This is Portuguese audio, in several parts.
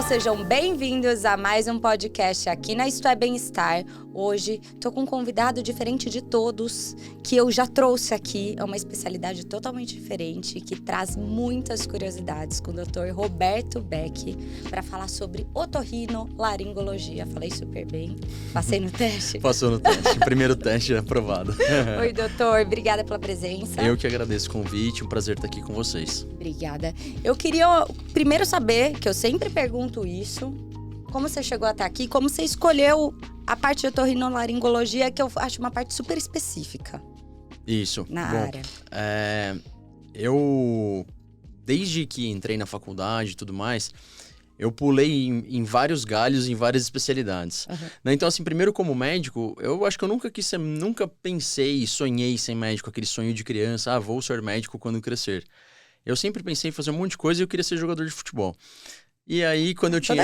sejam bem-vindos a mais um podcast aqui na Isto é Bem-Estar. Hoje tô com um convidado diferente de todos, que eu já trouxe aqui. É uma especialidade totalmente diferente, que traz muitas curiosidades com o Dr. Roberto Beck para falar sobre otorrinolaringologia. Falei super bem. Passei no teste? Passou no teste. Primeiro teste aprovado. Oi, doutor. Obrigada pela presença. Eu que agradeço o convite. Um prazer estar aqui com vocês. Obrigada. Eu queria primeiro saber, que eu sempre pergunto isso, como você chegou até aqui, como você escolheu a parte de otorrinolaringologia, que eu acho uma parte super específica. Isso. Na área. Eu, desde que entrei na faculdade e tudo mais, eu pulei em vários galhos, em várias especialidades. Uhum. Então, assim, primeiro como médico, eu acho que eu nunca pensei, sonhei ser médico, aquele sonho de criança, vou ser médico quando crescer. Eu sempre pensei em fazer um monte de coisa e eu queria ser jogador de futebol. E aí, quando eu tinha...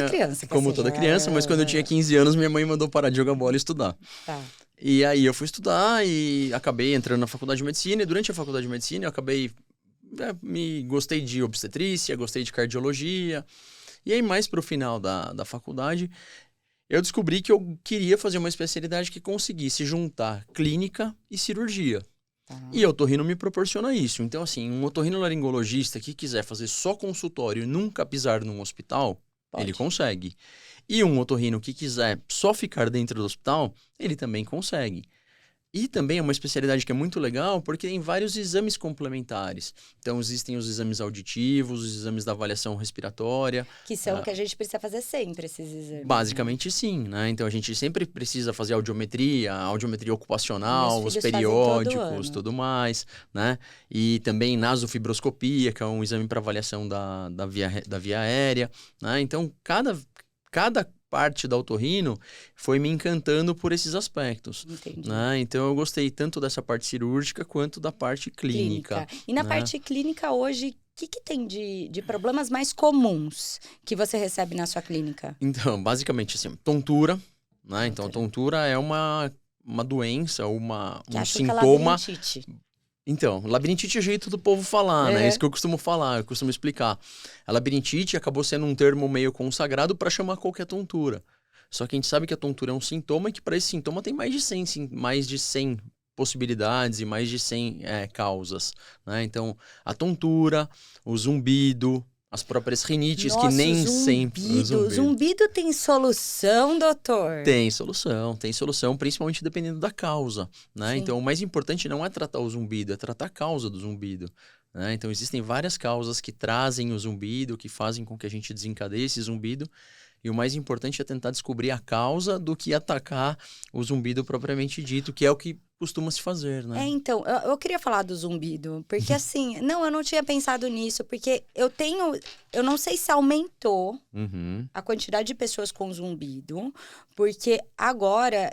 Toda criança, mas quando eu tinha 15 anos, minha mãe mandou parar de jogar bola e estudar. Tá. E aí, eu fui estudar e acabei entrando na faculdade de medicina. E durante a faculdade de medicina, eu acabei... Gostei de obstetrícia, gostei de cardiologia. E aí, mais pro final da faculdade, eu descobri que eu queria fazer uma especialidade que conseguisse juntar clínica e cirurgia. E o otorrino me proporciona isso. Então, assim, um otorrinolaringologista que quiser fazer só consultório e nunca pisar num hospital, ele consegue. E um otorrino que quiser só ficar dentro do hospital, ele também consegue. E também é uma especialidade que é muito legal porque tem vários exames complementares. Então, existem os exames auditivos, os exames da avaliação respiratória. Que são que a gente precisa fazer sempre, esses exames. Basicamente, sim, né? Então, a gente sempre precisa fazer audiometria ocupacional, os periódicos, tudo mais, né? E também nasofibroscopia, que é um exame para avaliação da via aérea, né? Então, cada parte da otorrino foi me encantando por esses aspectos. Entendi. Né? Então, eu gostei tanto dessa parte cirúrgica quanto da parte clínica. E na parte clínica hoje, o que tem de problemas mais comuns que você recebe na sua clínica? Então, basicamente assim, tontura, né? Então, tontura é uma doença, um sintoma... Que é labirintite. Então, labirintite é o jeito do povo falar, né? É isso que eu costumo falar, eu costumo explicar. A labirintite acabou sendo um termo meio consagrado para chamar qualquer tontura. Só que a gente sabe que a tontura é um sintoma e que para esse sintoma tem mais de 100 possibilidades e mais de 100 causas, né? Então, a tontura, o zumbido, as próprias rinites, que nem sempre... Zumbido tem solução, doutor? Tem solução, principalmente dependendo da causa, né? Então, o mais importante não é tratar o zumbido, é tratar a causa do zumbido, né? Então, existem várias causas que trazem o zumbido, que fazem com que a gente desencadeie esse zumbido, e o mais importante é tentar descobrir a causa do que atacar o zumbido propriamente dito, que é o que costuma se fazer, né? Então, eu queria falar do zumbido, porque assim, eu não tinha pensado nisso, porque eu não sei se aumentou a quantidade de pessoas com zumbido, porque agora,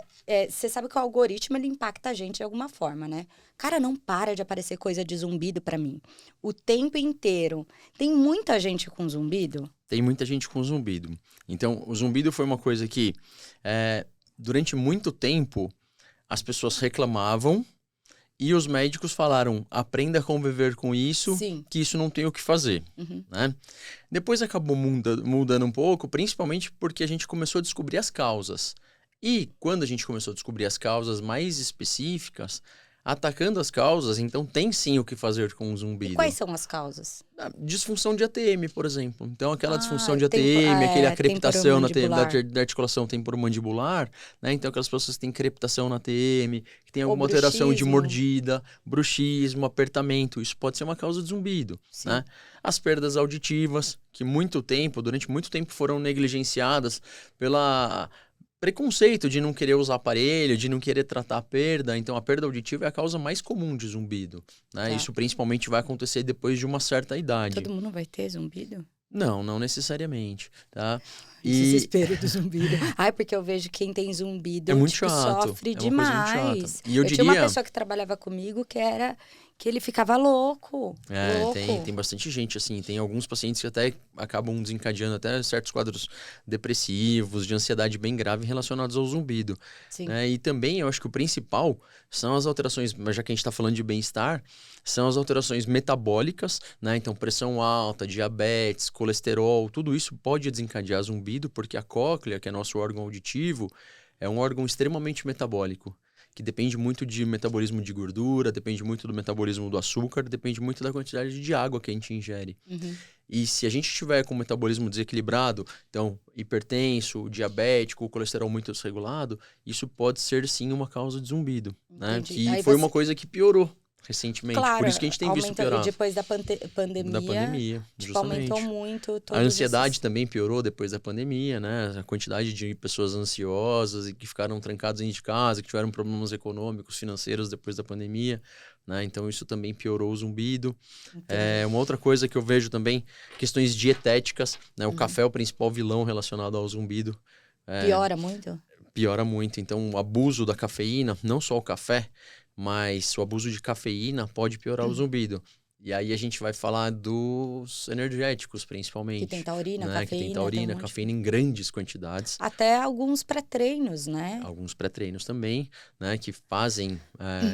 você sabe que o algoritmo, ele impacta a gente de alguma forma, né? Cara, não para de aparecer coisa de zumbido pra mim. O tempo inteiro. Tem muita gente com zumbido? Tem muita gente com zumbido. Então, o zumbido foi uma coisa que, durante muito tempo, as pessoas reclamavam e os médicos falaram, aprenda a conviver com isso, que isso não tem o que fazer. Né? Depois acabou mudando um pouco, principalmente porque a gente começou a descobrir as causas. E quando a gente começou a descobrir as causas mais específicas, atacando as causas, então tem sim o que fazer com o zumbido. E quais são as causas? A disfunção de ATM, por exemplo. Então, aquela disfunção de ATM, aquela crepitação da articulação temporomandibular, né? Então, aquelas pessoas que têm crepitação na ATM, que tem alguma alteração de mordida, bruxismo, apertamento, isso pode ser uma causa de zumbido, né? As perdas auditivas, que durante muito tempo foram negligenciadas pela... preconceito de não querer usar aparelho, de não querer tratar a perda. Então, a perda auditiva é a causa mais comum de zumbido, né? Isso principalmente vai acontecer depois de uma certa idade. Todo mundo vai ter zumbido? Não necessariamente, tá? Desespero do zumbido. Porque eu vejo quem tem zumbido, é muito chato. Sofre demais. E eu tinha uma pessoa que trabalhava comigo Que ele ficava louco. Louco. Tem bastante gente, assim. Tem alguns pacientes que até acabam desencadeando até certos quadros depressivos, de ansiedade bem grave relacionados ao zumbido. Sim. E também, eu acho que o principal são as alterações, já que a gente está falando de bem-estar, são as alterações metabólicas, né? Então, pressão alta, diabetes, colesterol, tudo isso pode desencadear zumbido, porque a cóclea, que é nosso órgão auditivo, é um órgão extremamente metabólico, que depende muito de metabolismo de gordura, depende muito do metabolismo do açúcar, depende muito da quantidade de água que a gente ingere. E se a gente tiver com o metabolismo desequilibrado, então hipertenso, diabético, colesterol muito desregulado, isso pode ser sim uma causa de zumbido, né? Que Aí foi uma coisa que piorou recentemente. Claro, Por isso que a gente tem visto piorar. Depois da pandemia. Da pandemia, tipo, justamente. aumentou muito. A ansiedade também piorou depois da pandemia, né? A quantidade de pessoas ansiosas e que ficaram trancadas dentro de casa, que tiveram problemas econômicos, financeiros depois da pandemia, né? Então isso também piorou o zumbido. Uma outra coisa que eu vejo também, questões dietéticas, né? O café é o principal vilão relacionado ao zumbido. Piora muito? Piora muito. Então o abuso da cafeína, não só o café, mas o abuso de cafeína pode piorar o zumbido. E aí a gente vai falar dos energéticos, principalmente. Que tem taurina, né? cafeína. Que tem taurina, cafeína em grandes quantidades. Até alguns pré-treinos, né? Alguns pré-treinos também, né? Que fazem,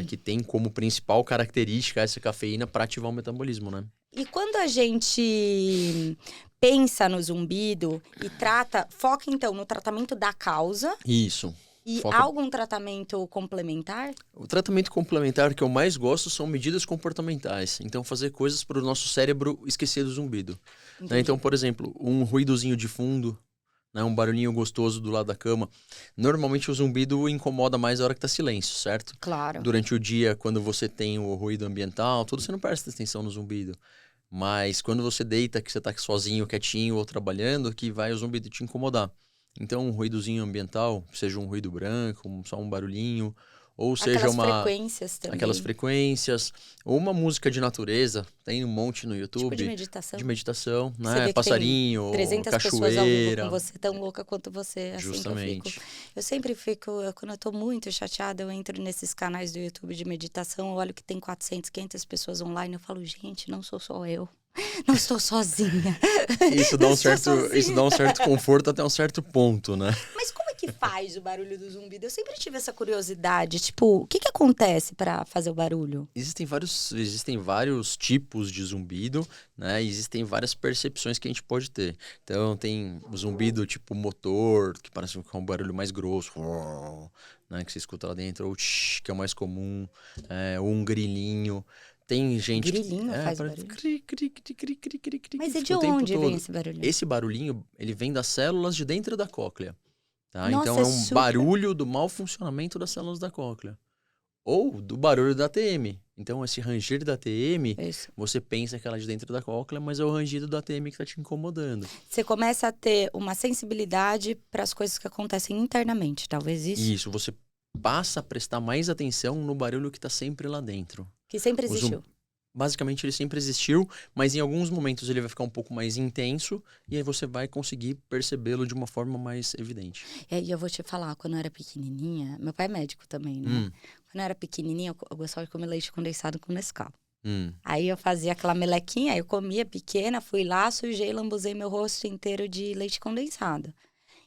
que tem como principal característica essa cafeína para ativar o metabolismo, né? E quando a gente pensa no zumbido e foca então no tratamento da causa. Isso. E há algum tratamento complementar? O tratamento complementar que eu mais gosto são medidas comportamentais. Então, fazer coisas para o nosso cérebro esquecer do zumbido. Né? Então, por exemplo, um ruídozinho de fundo, né? Um barulhinho gostoso do lado da cama. Normalmente, o zumbido incomoda mais na hora que está silêncio, certo? Claro. Durante o dia, quando você tem o ruído ambiental, tudo, você não presta atenção no zumbido. Mas quando você deita, que você está sozinho, quietinho ou trabalhando, que vai o zumbido te incomodar. Então, um ruídozinho ambiental, seja um ruído branco, só um barulhinho, ou seja frequências também. Aquelas frequências, ou uma música de natureza, tem um monte no YouTube. Tipo de meditação. De meditação, Você né? vê Passarinho, 300 cachoeira. pessoas ao vivo com você, tão louca quanto você. Assim Justamente. Eu sempre fico, quando eu tô muito chateada, eu entro nesses canais do YouTube de meditação, eu olho que tem 400, 500 pessoas online, eu falo, gente, não sou só eu. Não estou sozinha. Isso dá um certo conforto até um certo ponto, né? Mas como é que faz o barulho do zumbido? Eu sempre tive essa curiosidade. Tipo, o que acontece para fazer o barulho? Existem vários tipos de zumbido, né? Existem várias percepções que a gente pode ter. Então, tem o zumbido tipo motor, que parece que é um barulho mais grosso, né? Que você escuta lá dentro, ou que é o mais comum, ou um grilinho. Tem gente grilinho que... faz barulho? Mas é de onde vem esse barulho? Esse barulhinho, ele vem das células de dentro da cóclea. Tá? Nossa, então, é um barulho do mau funcionamento das células da cóclea. Ou do barulho da ATM. Então, esse ranger da ATM, você pensa que ela é de dentro da cóclea, mas é o rangido da ATM que está te incomodando. Você começa a ter uma sensibilidade para as coisas que acontecem internamente, talvez isso? Isso, você passa a prestar mais atenção no barulho que está sempre lá dentro. Que sempre existiu. Basicamente, ele sempre existiu, mas em alguns momentos ele vai ficar um pouco mais intenso e aí você vai conseguir percebê-lo de uma forma mais evidente. E eu vou te falar, quando eu era pequenininha, meu pai é médico também, né? Quando eu era pequenininha, eu gostava de comer leite condensado com Nescau. Aí eu fazia aquela melequinha, eu comia pequena, fui lá, sujei, lambuzei meu rosto inteiro de leite condensado.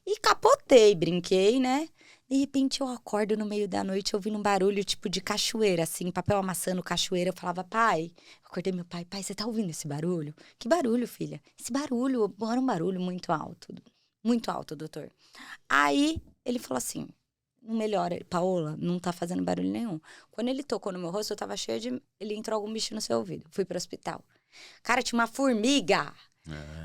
E capotei, brinquei, né? De repente eu acordo no meio da noite ouvindo um barulho tipo de cachoeira, assim, papel amassando cachoeira. Eu falava, pai, eu acordei meu pai, você tá ouvindo esse barulho? Que barulho, filha? Esse barulho era um barulho muito alto, doutor. Aí ele falou assim, não melhora, Paola, não tá fazendo barulho nenhum. Quando ele tocou no meu rosto, eu tava cheia de... Ele entrou algum bicho no seu ouvido, fui pro hospital. Cara, tinha uma formiga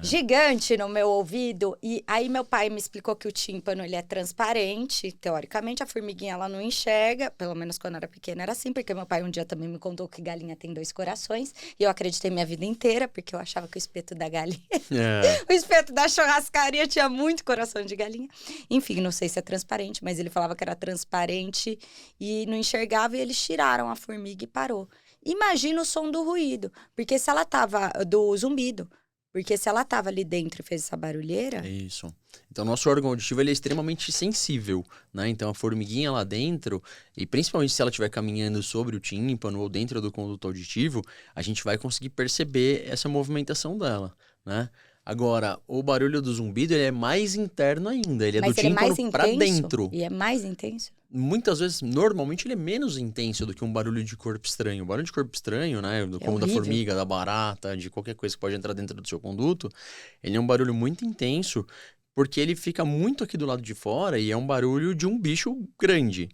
gigante no meu ouvido. E aí meu pai me explicou que o tímpano, ele é transparente. Teoricamente, a formiguinha, ela não enxerga. Pelo menos quando eu era pequena era assim. Porque meu pai um dia também me contou que galinha tem 2 corações. E eu acreditei minha vida inteira. Porque eu achava que o espeto da galinha... o espeto da churrascaria tinha muito coração de galinha. Enfim, não sei se é transparente. Mas ele falava que era transparente. E não enxergava. E eles tiraram a formiga e parou. Imagina o som do ruído. Porque se ela tava... Do zumbido. Porque se ela tava ali dentro e fez essa barulheira... Isso. Então, nosso órgão auditivo ele é extremamente sensível, né? Então, a formiguinha lá dentro, e principalmente se ela estiver caminhando sobre o tímpano ou dentro do conduto auditivo, a gente vai conseguir perceber essa movimentação dela, né? Agora, o barulho do zumbido, ele é mais interno ainda. Ele é Mas do ele é mais tímpano pra intenso? dentro. E é mais intenso? Muitas vezes, normalmente, ele é menos intenso do que um barulho de corpo estranho. O barulho de corpo estranho, né? Como da formiga, da barata, de qualquer coisa que pode entrar dentro do seu conduto, ele é um barulho muito intenso, porque ele fica muito aqui do lado de fora e é um barulho de um bicho grande.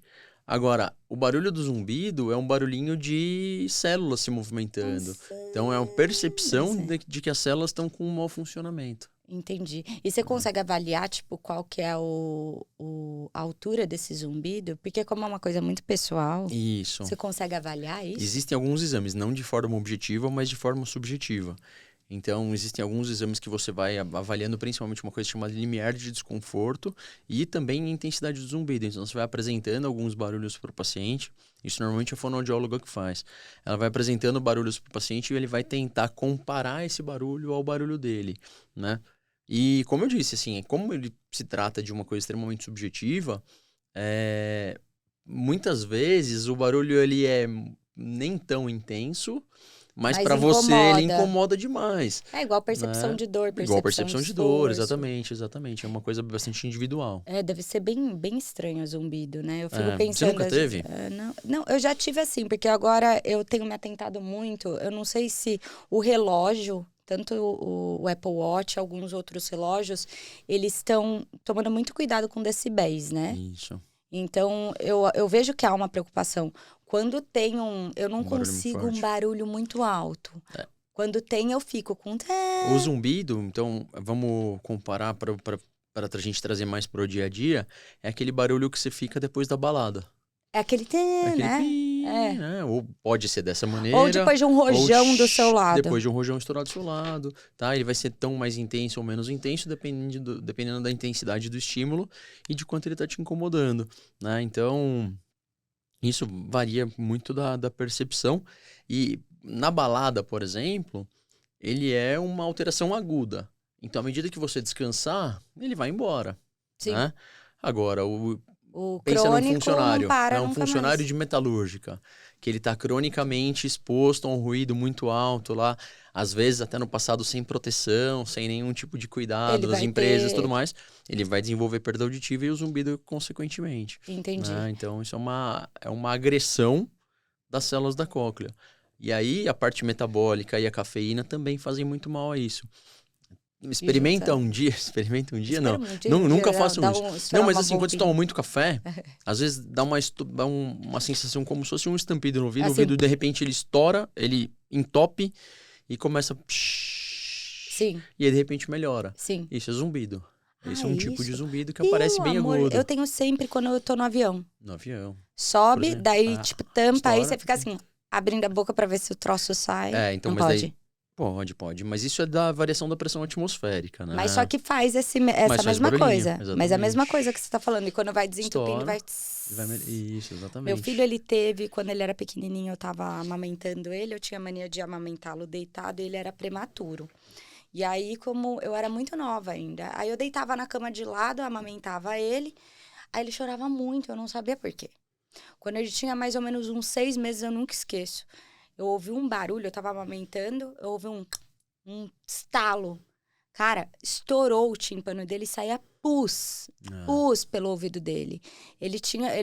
Agora, o barulho do zumbido é um barulhinho de células se movimentando. Então, é uma percepção de que as células estão com um mau funcionamento. Entendi. E você consegue avaliar, tipo, qual que é a altura desse zumbido? Porque como é uma coisa muito pessoal, Isso. você consegue avaliar isso? Existem alguns exames, não de forma objetiva, mas de forma subjetiva. Então, existem alguns exames que você vai avaliando principalmente uma coisa chamada limiar de desconforto e também a intensidade do zumbido. Então, você vai apresentando alguns barulhos para o paciente. Isso normalmente é a fonoaudióloga que faz. Ela vai apresentando barulhos para o paciente e ele vai tentar comparar esse barulho ao barulho dele, né? E como eu disse, assim, como ele se trata de uma coisa extremamente subjetiva, muitas vezes o barulho ele é nem tão intenso, mas para você ele incomoda demais. É igual percepção, né? de dor, Igual percepção de dor, esforço. exatamente. É uma coisa bastante individual. Deve ser bem estranho o zumbido, né? Eu fico pensando... Você nunca teve? Não, eu já tive assim, porque agora eu tenho me atentado muito. Eu não sei se o relógio, tanto o Apple Watch, alguns outros relógios, eles estão tomando muito cuidado com decibéis, né? Isso. Então, eu vejo que há uma preocupação. Quando tem eu não consigo um barulho muito alto. Quando tem, eu fico com... O zumbido, então, vamos comparar para a gente trazer mais para o dia a dia, é aquele barulho que você fica depois da balada. É aquele... né? Ou pode ser dessa maneira. Ou depois de um rojão do seu lado. Depois de um rojão estourado do seu lado, tá? Ele vai ser tão mais intenso ou menos intenso, dependendo da intensidade do estímulo e de quanto ele tá te incomodando, né? Então, isso varia muito da percepção. E na balada, por exemplo, ele é uma alteração aguda. Então, à medida que você descansar, ele vai embora. Sim. Né? Agora, pensa num funcionário, não para, um funcionário de metalúrgica, que ele está cronicamente exposto a um ruído muito alto lá, às vezes até no passado sem proteção, sem nenhum tipo de cuidado das empresas e tudo mais, ele vai desenvolver perda auditiva e o zumbido consequentemente. Entendi. Né? Então isso é uma agressão das células da cóclea. E aí a parte metabólica e a cafeína também fazem muito mal a isso. Experimenta um dia, não. Nunca faça isso. Não, mas assim, quando você toma muito café, às vezes dá uma sensação como se fosse um estampido no ouvido. Assim, o ouvido, de repente, ele estoura, ele entope e começa... Sim. E aí, de repente, melhora. Sim. Isso é zumbido. Esse é um tipo de zumbido que aparece bem agudo. Eu tenho sempre quando eu tô no avião. No avião. Sobe, daí, tampa, estoura. Aí você fica assim, abrindo a boca pra ver se o troço sai. Então, não mas pode. Daí... Pode. Mas isso é da variação da pressão atmosférica, né? Mas só que faz essa mesma coisa. Exatamente. Mas é a mesma coisa que você tá falando. E quando vai desentupindo, vai... Isso, exatamente. Meu filho, ele teve... Quando ele era pequenininho, eu tava amamentando ele. Eu tinha mania de amamentá-lo deitado. E ele era prematuro. E aí, como eu era muito nova ainda. Aí eu deitava na cama de lado, amamentava ele. Aí ele chorava muito, eu não sabia por quê. Quando ele tinha mais ou menos uns 6 meses, eu nunca esqueço. Eu ouvi um barulho, eu tava amamentando, eu ouvi um estalo. Cara, estourou o tímpano dele e saía pus pelo ouvido dele. Ele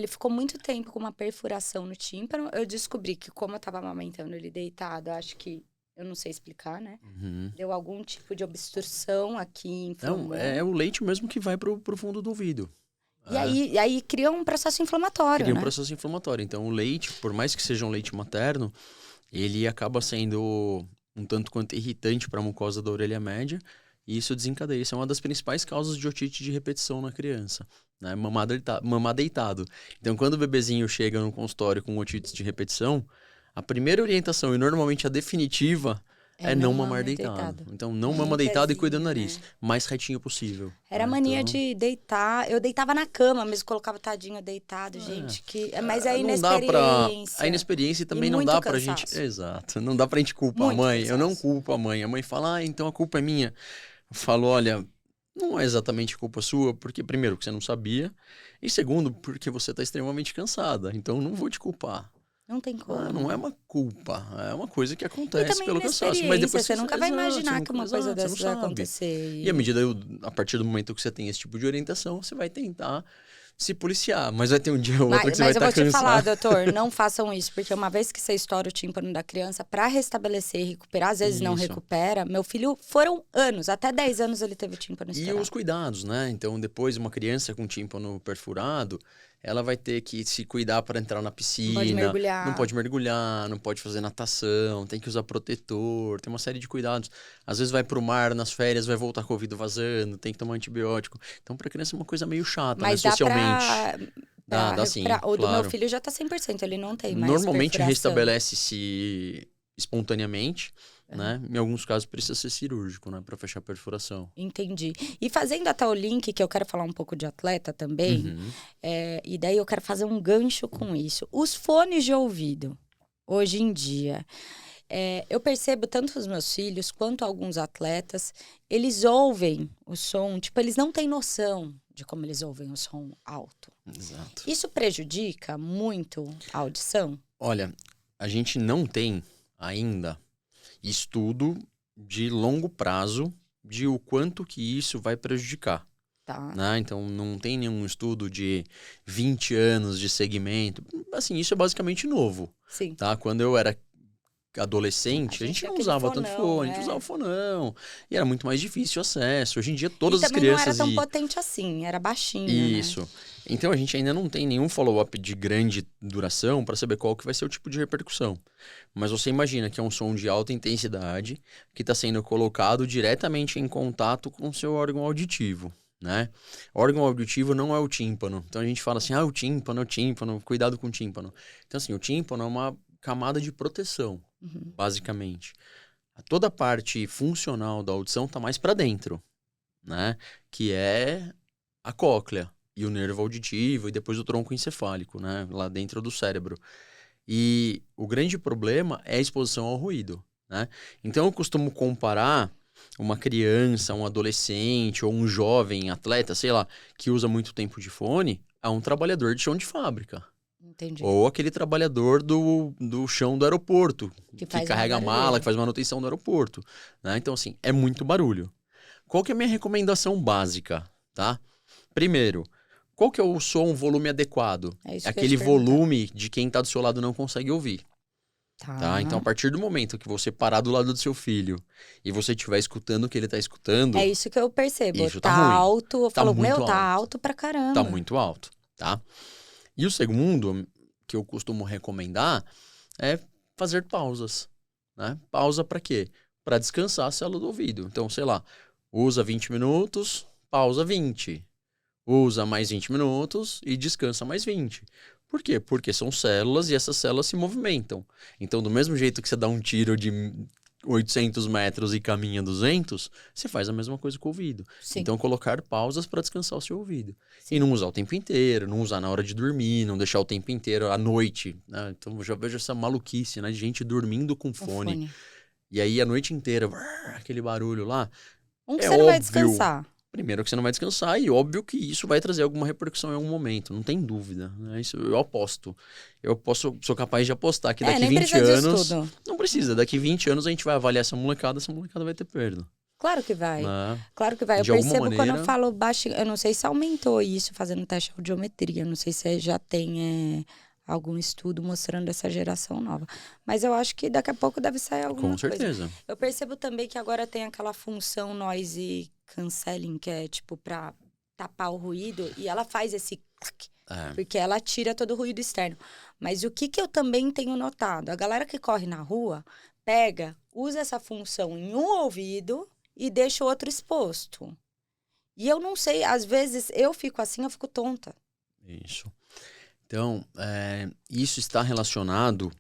ficou muito tempo com uma perfuração no tímpano. Eu descobri que como eu tava amamentando ele deitado, acho que, eu não sei explicar, né? Uhum. Deu algum tipo de obstrução aqui. Não, é o leite mesmo que vai pro fundo do ouvido. E aí cria um processo inflamatório, Cria um processo inflamatório. Então o leite, por mais que seja um leite materno, ele acaba sendo um tanto quanto irritante para a mucosa da orelha média e isso desencadeia. Isso é uma das principais causas de otite de repetição na criança, né? Mamar deitado. Então, quando o bebezinho chega no consultório com otite de repetição, a primeira orientação e normalmente a definitiva é não mamar deitado. Então, não mama deitado e cuida do nariz. Né? Mais retinho possível. Era mania de deitar. Eu deitava na cama, mas colocava tadinho deitado, gente. Mas é inexperiência. A inexperiência também não dá pra gente... Exato. Não dá pra gente culpar a mãe. Eu não culpo a mãe. A mãe fala, então a culpa é minha. Eu falo, olha, não é exatamente culpa sua, porque primeiro, que você não sabia. E segundo, porque você tá extremamente cansada. Então, não vou te culpar. Não tem como. Não é uma culpa, é uma coisa que acontece pelo cansaço. Mas depois você nunca vai imaginar que uma coisa dessas vai acontecer. E a partir do momento que você tem esse tipo de orientação, você vai tentar se policiar. Mas vai ter um dia ou outro que você vai estar cansado. Mas eu vou te falar, doutor, não façam isso. Porque uma vez que você estoura o tímpano da criança, para restabelecer e recuperar, às vezes não recupera. Meu filho, foram anos, até 10 anos ele teve o tímpano estourado. E os cuidados, né? Então, depois, uma criança com tímpano perfurado, ela vai ter que se cuidar para entrar na piscina. Não pode mergulhar. Não pode mergulhar, não pode fazer natação, tem que usar protetor, tem uma série de cuidados. Às vezes vai pro mar nas férias, vai voltar com o ouvido vazando, tem que tomar antibiótico. Então, pra criança é uma coisa meio chata, mas né, socialmente. Dá sim, o do meu filho já tá 100%, ele não tem mais Normalmente perfuração. Restabelece-se espontaneamente. Né? Em alguns casos precisa ser cirúrgico, né? Para fechar a perfuração. Entendi. E fazendo até o link, que eu quero falar um pouco de atleta também, e daí eu quero fazer um gancho com isso. Os fones de ouvido, hoje em dia, eu percebo tanto os meus filhos quanto alguns atletas, eles ouvem o som, tipo, eles não têm noção de como eles ouvem o som alto. Exato. Isso prejudica muito a audição? Olha, a gente não tem ainda estudo de longo prazo de o quanto que isso vai prejudicar. Tá. Né? Então, não tem nenhum estudo de 20 anos de segmento. Assim, isso é basicamente novo. Sim. Tá? Quando eu era adolescente, a gente não usava tanto fone, a gente usava fonão. E era muito mais difícil o acesso. Hoje em dia, todas as crianças... E também não era tão potente assim, era baixinho, Isso. Né? Então, a gente ainda não tem nenhum follow-up de grande duração para saber qual que vai ser o tipo de repercussão. Mas você imagina que é um som de alta intensidade que está sendo colocado diretamente em contato com o seu órgão auditivo, né? O órgão auditivo não é o tímpano. Então, a gente fala assim, o tímpano, cuidado com o tímpano. Então, assim, o tímpano é uma camada de proteção, basicamente. Toda a parte funcional da audição está mais para dentro, né? Que é a cóclea e o nervo auditivo e depois o tronco encefálico, né? Lá dentro do cérebro. E o grande problema é a exposição ao ruído, né? Então, eu costumo comparar uma criança, um adolescente ou um jovem atleta, sei lá, que usa muito tempo de fone, a um trabalhador de chão de fábrica. Entendi. Ou aquele trabalhador do chão do aeroporto, que carrega a mala, que faz manutenção do aeroporto. Né? Então, assim, é muito barulho. Qual que é a minha recomendação básica, tá? Primeiro, qual que é o som, volume adequado? É aquele volume de quem tá do seu lado não consegue ouvir. Tá? Então, a partir do momento que você parar do lado do seu filho e você estiver escutando o que ele tá escutando... É isso que eu percebo. Isso tá ruim. alto, eu falo, muito tá alto pra caramba. Tá muito alto, tá? E o segundo, que eu costumo recomendar, é fazer pausas, né? Pausa para quê? Para descansar a célula do ouvido. Então, sei lá, usa 20 minutos, pausa 20. Usa mais 20 minutos e descansa mais 20. Por quê? Porque são células e essas células se movimentam. Então, do mesmo jeito que você dá um tiro de 800 metros e caminha 200, você faz a mesma coisa com o ouvido. Sim. Então, colocar pausas para descansar o seu ouvido. Sim. E não usar o tempo inteiro, não usar na hora de dormir, não deixar o tempo inteiro à noite. Né? Então, eu já vejo essa maluquice, né? De gente dormindo com fone. E aí, a noite inteira, aquele barulho lá. Que você não vai descansar. Primeiro que você não vai descansar e óbvio que isso vai trazer alguma repercussão em algum momento, não tem dúvida, né? Isso eu aposto. Sou capaz de apostar que daqui 20 anos... Não precisa, daqui 20 anos a gente vai avaliar essa molecada vai ter perda. Claro que vai. Claro que vai. Eu percebo quando eu falo baixo, eu não sei se aumentou isso fazendo teste de audiometria, não sei se já tem algum estudo mostrando essa geração nova. Mas eu acho que daqui a pouco deve sair alguma coisa. Com certeza. Eu percebo também que agora tem aquela função noise canceling, que é tipo pra tapar o ruído, e ela faz esse porque ela tira todo o ruído externo. Mas o que eu também tenho notado? A galera que corre na rua usa essa função em um ouvido e deixa o outro exposto. E eu não sei, às vezes eu fico assim, eu fico tonta. Isso. Então, isso está relacionado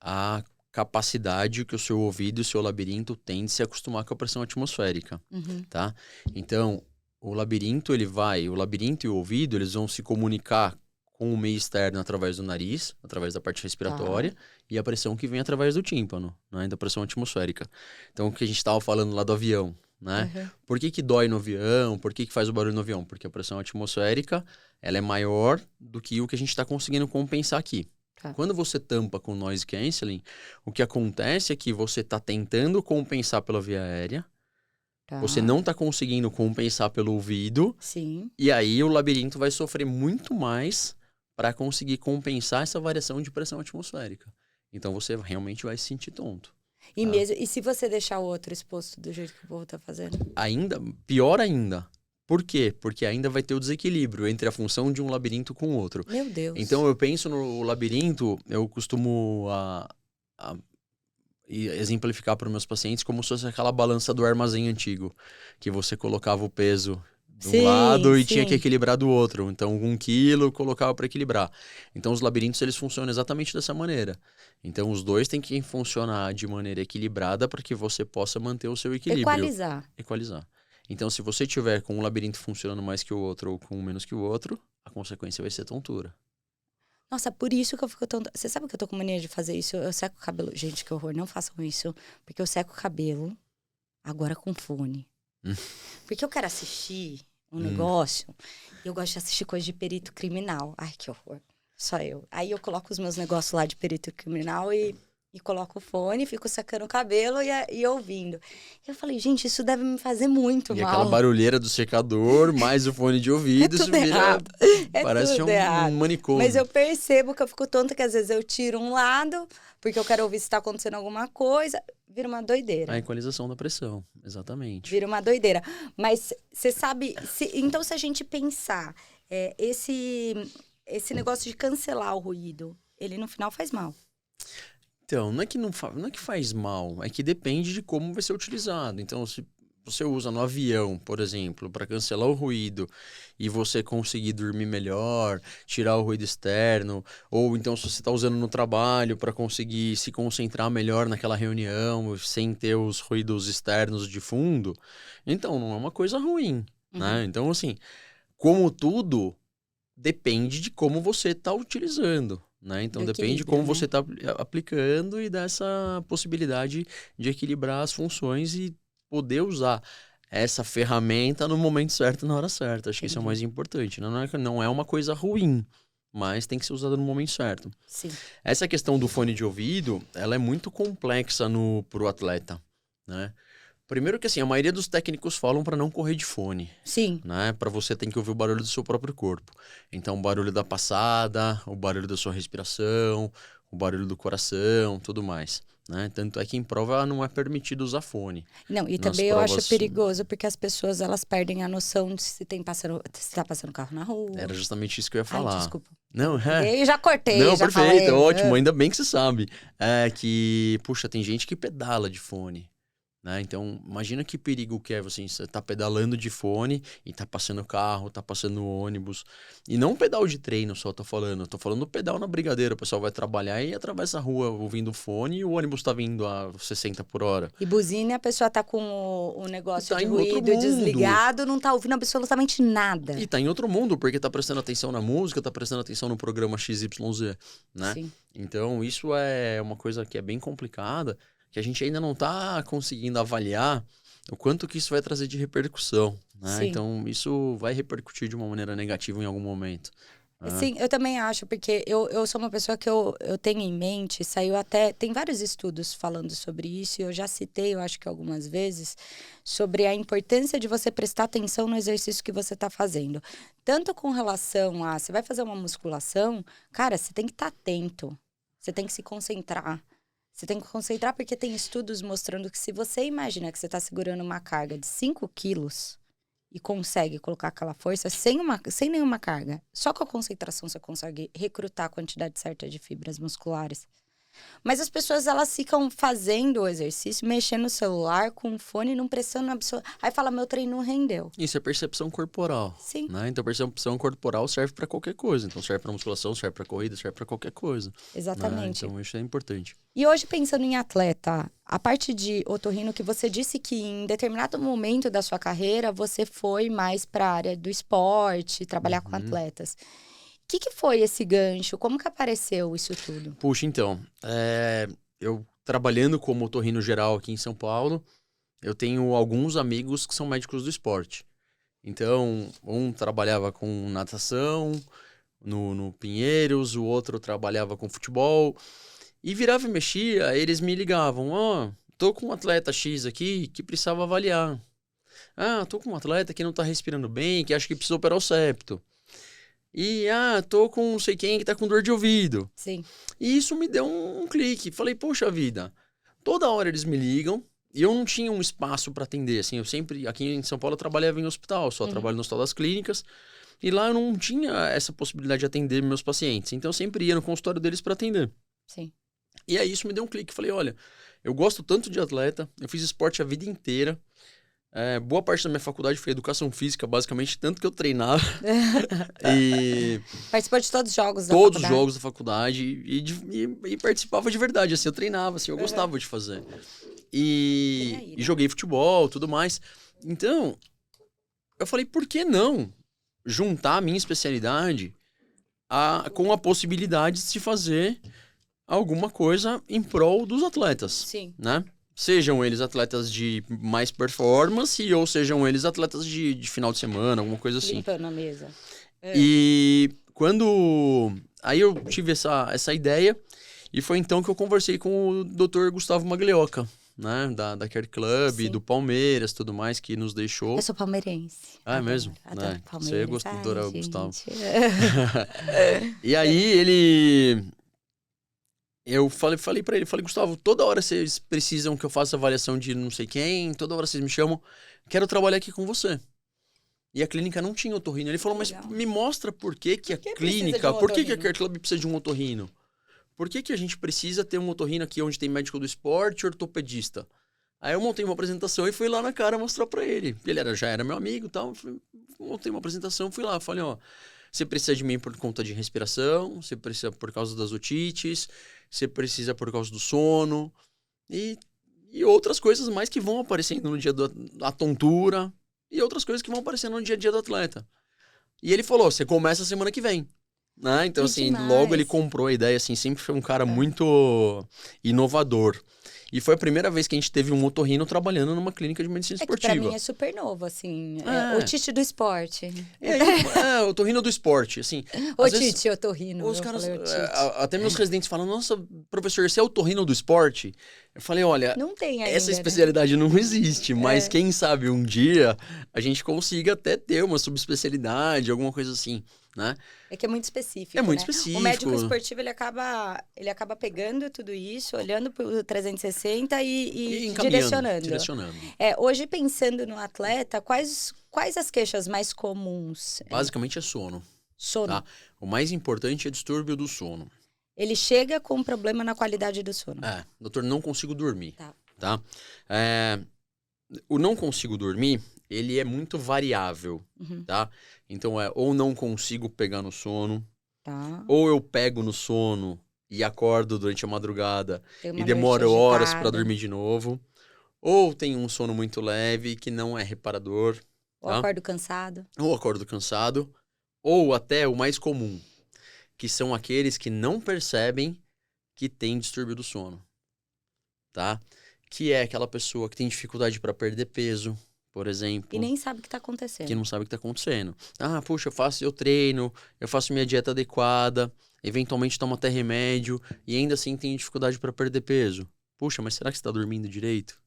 à capacidade que o seu ouvido e o seu labirinto têm de se acostumar com a pressão atmosférica, tá? Então, o labirinto e o ouvido, eles vão se comunicar com o meio externo através do nariz, através da parte respiratória, e a pressão que vem através do tímpano, né, da pressão atmosférica. Então, o que a gente estava falando lá do avião, né? Por que dói no avião? Por que faz o barulho no avião? Porque a pressão atmosférica, ela é maior do que o que a gente está conseguindo compensar aqui. Quando você tampa com noise cancelling, o que acontece é que você está tentando compensar pela via aérea, você não está conseguindo compensar pelo ouvido, e aí o labirinto vai sofrer muito mais para conseguir compensar essa variação de pressão atmosférica. Então você realmente vai se sentir tonto. E se você deixar o outro exposto do jeito que o povo tá fazendo? Pior ainda. Por quê? Porque ainda vai ter o desequilíbrio entre a função de um labirinto com o outro. Meu Deus. Então eu penso no labirinto, eu costumo exemplificar para os meus pacientes como se fosse aquela balança do armazém antigo, que você colocava o peso de um lado e tinha que equilibrar do outro. Então, 1 quilo colocava para equilibrar. Então, os labirintos, eles funcionam exatamente dessa maneira. Então, os dois têm que funcionar de maneira equilibrada para que você possa manter o seu equilíbrio. Equalizar. Então, se você tiver com um labirinto funcionando mais que o outro ou com menos que o outro, a consequência vai ser tontura. Nossa, por isso que eu fico tonta. Você sabe que eu tô com mania de fazer isso? Eu seco o cabelo. Gente, que horror, não façam isso. Porque eu seco o cabelo agora com fone. Porque eu quero assistir um negócio e eu gosto de assistir coisa de perito criminal. Ai, que horror. Só eu. Aí eu coloco os meus negócios lá de perito criminal e coloco o fone, fico secando o cabelo e ouvindo. Eu falei, gente, isso deve me fazer muito mal. E aquela barulheira do secador, mais o fone de ouvido, isso vira... Parece um manicômio. Mas eu percebo que eu fico tonta, que às vezes eu tiro um lado, porque eu quero ouvir se tá acontecendo alguma coisa. Vira uma doideira. A equalização da pressão, exatamente. Vira uma doideira. Mas você sabe... Então, se a gente pensar, esse negócio de cancelar o ruído, ele no final faz mal. Então, não é que faz mal, é que depende de como vai ser utilizado. Então, se você usa no avião, por exemplo, para cancelar o ruído e você conseguir dormir melhor, tirar o ruído externo, ou então se você está usando no trabalho para conseguir se concentrar melhor naquela reunião, sem ter os ruídos externos de fundo, então não é uma coisa ruim, né? Então, assim, como tudo, depende de como você está utilizando. Né? Então depende de como você está aplicando e dessa possibilidade de equilibrar as funções e poder usar essa ferramenta no momento certo, na hora certa. Acho que isso é o mais importante. Não é uma coisa ruim, mas tem que ser usada no momento certo. Sim. Essa questão do fone de ouvido, ela é muito complexa para o atleta, né? Primeiro que assim, a maioria dos técnicos falam para não correr de fone. Sim. Né? Para você tem que ouvir o barulho do seu próprio corpo. Então, o barulho da passada, o barulho da sua respiração, o barulho do coração, tudo mais. Né? Tanto é que em prova não é permitido usar fone. Não, e também eu acho perigoso, porque as pessoas elas perdem a noção de se tá passando carro na rua. Era justamente isso que eu ia falar. Ai, desculpa. Não, Eu já cortei, não, já perfeito, falei. Ótimo, ainda bem que você sabe. É que, puxa, tem gente que pedala de fone. Né? Então, imagina que perigo que é você tá pedalando de fone e tá passando carro, tá passando ônibus. E não pedal de treino só, tô falando pedal na Brigadeiro. O pessoal vai trabalhar e atravessa a rua ouvindo fone e o ônibus tá vindo a 60 por hora. E buzina, a pessoa tá com o negócio de ruído desligado, não tá ouvindo absolutamente nada. E tá em outro mundo, porque tá prestando atenção na música, tá prestando atenção no programa XYZ, né? Sim. Então, isso é uma coisa que é bem complicada, que a gente ainda não está conseguindo avaliar o quanto que isso vai trazer de repercussão, né? Então, isso vai repercutir de uma maneira negativa em algum momento. Né? Sim, eu também acho, porque eu sou uma pessoa que eu tenho em mente, tem vários estudos falando sobre isso, e eu já citei, eu acho que algumas vezes, sobre a importância de você prestar atenção no exercício que você está fazendo. Tanto com relação a, você vai fazer uma musculação, cara, você tem que estar atento, você tem que se concentrar. Você tem que concentrar porque tem estudos mostrando que se você imagina que você está segurando uma carga de 5 quilos e consegue colocar aquela força sem nenhuma carga, só com a concentração você consegue recrutar a quantidade certa de fibras musculares. Mas as pessoas, elas ficam fazendo o exercício, mexendo no celular, com o fone, não prestando absolutamente... Aí fala, meu treino não rendeu. Isso é percepção corporal. Sim. Né? Então, percepção corporal serve para qualquer coisa. Então, serve para musculação, serve para corrida, serve para qualquer coisa. Exatamente. Né? Então, isso é importante. E hoje, pensando em atleta, a parte de otorrino, que você disse que em determinado momento da sua carreira, você foi mais para a área do esporte, trabalhar com atletas. O que foi esse gancho? Como que apareceu isso tudo? Puxa, então, eu trabalhando como otorrino geral aqui em São Paulo, eu tenho alguns amigos que são médicos do esporte. Então, um trabalhava com natação no Pinheiros, o outro trabalhava com futebol. E virava e mexia, eles me ligavam, tô com um atleta X aqui que precisava avaliar. Tô com um atleta que não tá respirando bem, que acha que precisa operar o septo. E, tô com não sei quem que tá com dor de ouvido. Sim. E isso me deu um clique. Falei, poxa vida, toda hora eles me ligam e eu não tinha um espaço para atender. Assim, eu sempre, aqui em São Paulo, eu trabalhava em hospital, só trabalho no Hospital das Clínicas. E lá eu não tinha essa possibilidade de atender meus pacientes. Então eu sempre ia no consultório deles para atender. Sim. E aí isso me deu um clique. Falei, olha, eu gosto tanto de atleta, eu fiz esporte a vida inteira. Boa parte da minha faculdade foi educação física, basicamente, tanto que eu treinava. E participou de todos os jogos da todos faculdade? os jogos da faculdade e participava de verdade, assim, eu treinava, assim, eu gostava de fazer. E joguei futebol, tudo mais. Então, eu falei, por que não juntar a minha especialidade com a possibilidade de se fazer alguma coisa em prol dos atletas? Sim. Né? Sejam eles atletas de mais performance ou sejam eles atletas de final de semana, alguma coisa assim. Limpando a mesa. E quando... Aí eu tive essa ideia e foi então que eu conversei com o Dr. Gustavo Maglioca, né? Da Care Club, Sim. do Palmeiras, tudo mais, que nos deixou. Eu sou palmeirense. É mesmo? Adoro Palmeiras. Você gostou do Dr. Gustavo. Gente. E aí ele... Eu falei pra ele, Gustavo, toda hora vocês precisam que eu faça avaliação de não sei quem, toda hora vocês me chamam, quero trabalhar aqui com você. E a clínica não tinha otorrino. Ele falou, mas me mostra por que a clínica, por que a Care Club precisa de um otorrino? Por que a gente precisa ter um otorrino aqui onde tem médico do esporte e ortopedista? Aí eu montei uma apresentação e fui lá na cara mostrar pra ele. Ele já era meu amigo e tal, montei uma apresentação, fui lá, falei, você precisa de mim por conta de respiração, você precisa por causa das otites, você precisa por causa do sono e outras coisas mais que vão aparecendo no dia da tontura e outras coisas que vão aparecendo no dia a dia do atleta. E ele falou, você começa semana que vem. Né? Então, assim, logo ele comprou a ideia, assim, sempre foi um cara muito inovador. E foi a primeira vez que a gente teve um otorrino trabalhando numa clínica de medicina esportiva. Que pra mim é super novo, assim. Otite do esporte. Otorrino do esporte, assim. Otite, otorrino. Os caras, até meus residentes falam, nossa, professor, você é otorrino do esporte? Eu falei, olha, não tem ainda, essa especialidade não existe, mas quem sabe um dia a gente consiga até ter uma subespecialidade, alguma coisa assim. Né? É que é muito específico. É muito específico. O médico esportivo, ele acaba pegando tudo isso, olhando para o 360 e direcionando. Hoje, pensando no atleta, quais as queixas mais comuns? Basicamente é sono. Sono. Tá? O mais importante é distúrbio do sono. Ele chega com um problema na qualidade do sono. Doutor, não consigo dormir. Tá? O não consigo dormir, ele é muito variável, tá? Então, ou não consigo pegar no sono, ou eu pego no sono e acordo durante a madrugada e demoro horas para dormir de novo, ou tenho um sono muito leve que não é reparador. Ou acordo cansado. Ou até o mais comum, que são aqueles que não percebem que tem distúrbio do sono, tá? Que é aquela pessoa que tem dificuldade para perder peso, por exemplo. E nem sabe o que está acontecendo. Que não sabe o que está acontecendo. Puxa, eu treino, eu faço minha dieta adequada, eventualmente tomo até remédio e ainda assim tenho dificuldade para perder peso. Puxa, mas será que você está dormindo direito?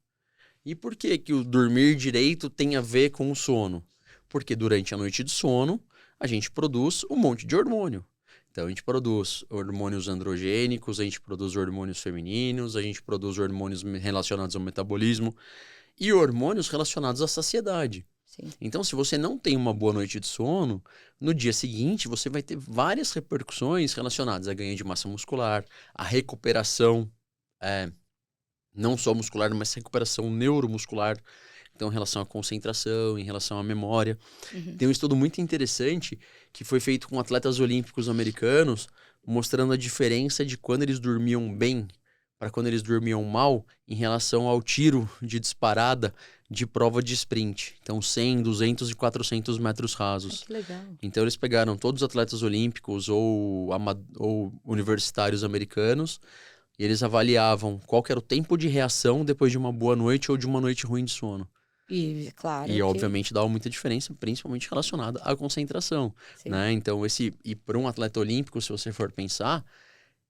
E por que o dormir direito tem a ver com o sono? Porque durante a noite de sono, a gente produz um monte de hormônio. Então, a gente produz hormônios androgênicos, a gente produz hormônios femininos, a gente produz hormônios relacionados ao metabolismo e hormônios relacionados à saciedade. Sim. Então, se você não tem uma boa noite de sono, no dia seguinte você vai ter várias repercussões relacionadas a ganho de massa muscular, a recuperação, não só muscular, mas recuperação neuromuscular. Então, em relação à concentração, em relação à memória. Tem um estudo muito interessante que foi feito com atletas olímpicos americanos, mostrando a diferença de quando eles dormiam bem para quando eles dormiam mal em relação ao tiro de disparada de prova de sprint. Então, 100, 200 e 400 metros rasos. Que legal. Então, eles pegaram todos os atletas olímpicos ou universitários americanos e eles avaliavam qual que era o tempo de reação depois de uma boa noite ou de uma noite ruim de sono. E, claro. E, obviamente, dava muita diferença, principalmente relacionada à concentração, né? Então, e para um atleta olímpico, se você for pensar,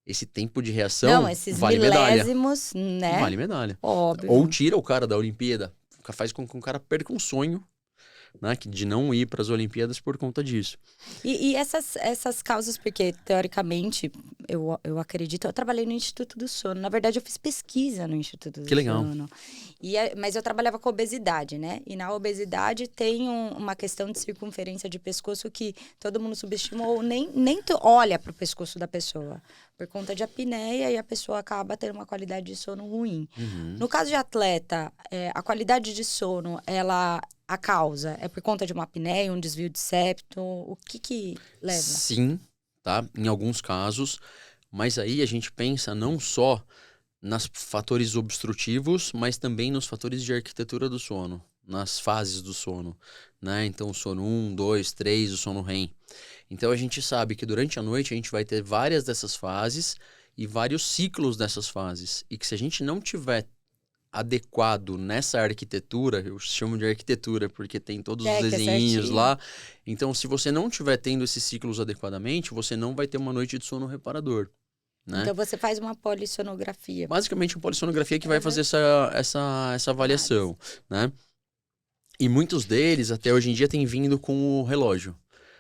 esse tempo de reação Não, esses vale milésimos, medalha. né? Vale medalha. Óbvio. Ou tira o cara da Olimpíada, faz com que o cara perca um sonho, né, de não ir para as Olimpíadas por conta disso. E essas causas, porque teoricamente, eu acredito, eu trabalhei no Instituto do Sono. Na verdade, eu fiz pesquisa no Instituto do Que legal. Sono. Mas eu trabalhava com obesidade, né? E na obesidade tem uma questão de circunferência de pescoço que todo mundo subestima ou nem olha para o pescoço da pessoa. Por conta de apneia, e a pessoa acaba tendo uma qualidade de sono ruim. No caso de atleta, a qualidade de sono, a causa é por conta de uma apneia, um desvio de septo? O que leva? Sim, tá? Em alguns casos. Mas aí a gente pensa não só nos fatores obstrutivos, mas também nos fatores de arquitetura do sono, nas fases do sono, né? Então, o sono 1, 2, 3, o sono REM. Então, a gente sabe que durante a noite a gente vai ter várias dessas fases e vários ciclos dessas fases. E que se a gente não tiver adequado nessa arquitetura, eu chamo de arquitetura porque tem todos os desenhinhos lá. Então, se você não estiver tendo esses ciclos adequadamente, você não vai ter uma noite de sono reparador. Né? Então, você faz uma polissonografia. Basicamente, uma polissonografia que vai fazer essa avaliação, né? E muitos deles, até hoje em dia, têm vindo com o relógio.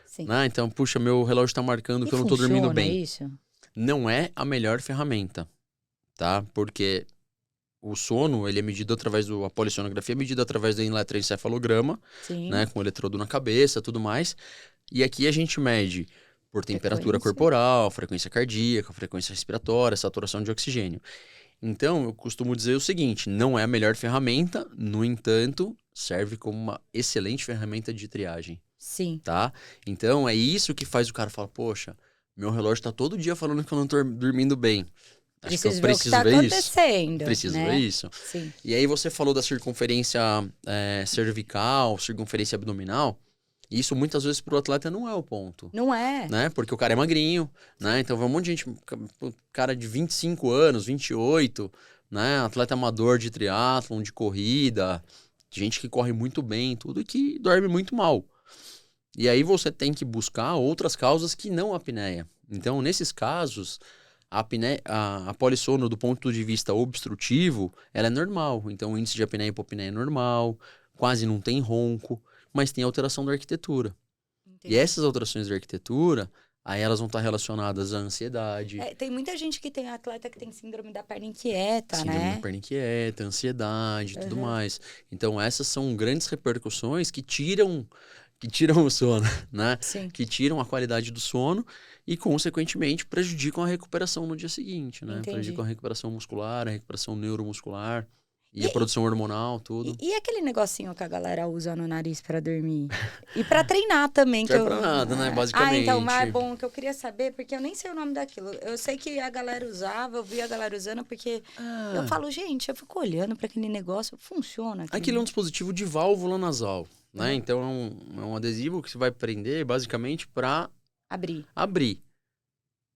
Sim. Né? Então, puxa, meu relógio está marcando que eu não estou dormindo bem. Isso? Não é a melhor ferramenta, tá? Porque o sono, ele é medido através a polissonografia é medida através do eletroencefalograma, né? Com o eletrodo na cabeça, tudo mais. E aqui a gente mede por temperatura corporal, frequência cardíaca, frequência respiratória, saturação de oxigênio. Então, eu costumo dizer o seguinte, não é a melhor ferramenta, no entanto, serve como uma excelente ferramenta de triagem. Sim. Tá? Então, é isso que faz o cara falar, poxa, meu relógio tá todo dia falando que eu não tô dormindo bem. Acho que eu preciso ver isso. Preciso ver isso. Sim. E aí você falou da circunferência cervical, circunferência abdominal. Isso muitas vezes pro atleta não é o ponto. Não é. Né? Porque o cara é magrinho, né? Então vai um monte de gente, cara de 25 anos, 28, né? Atleta amador de triatlon, de corrida, gente que corre muito bem, tudo, e que dorme muito mal. E aí você tem que buscar outras causas que não a apneia. Então, nesses casos, a polissono, do ponto de vista obstrutivo, ela é normal. Então, o índice de apneia e hipopneia é normal, quase não tem ronco, mas tem alteração da arquitetura. Entendi. E essas alterações da arquitetura, aí elas vão estar relacionadas à ansiedade. Tem muita gente que tem atleta que tem síndrome da perna inquieta, síndrome né? da perna inquieta, ansiedade e tudo mais. Então, essas são grandes repercussões que tiram o sono, né? Sim. Que tiram a qualidade do sono e, consequentemente, prejudicam a recuperação no dia seguinte, né? Entendi. Prejudicam a recuperação muscular, a recuperação neuromuscular e a produção hormonal, tudo. E aquele negocinho que a galera usa no nariz pra dormir? E pra treinar também. Não serve pra nada, né? Basicamente. Então, mas bom, que eu queria saber, porque eu nem sei o nome daquilo. Eu sei que a galera usava, eu vi a galera usando, porque eu falo, gente, eu fico olhando pra aquele negócio, funciona. Aquilo é um dispositivo de válvula nasal. Né? Então, é um adesivo que você vai prender basicamente para abrir.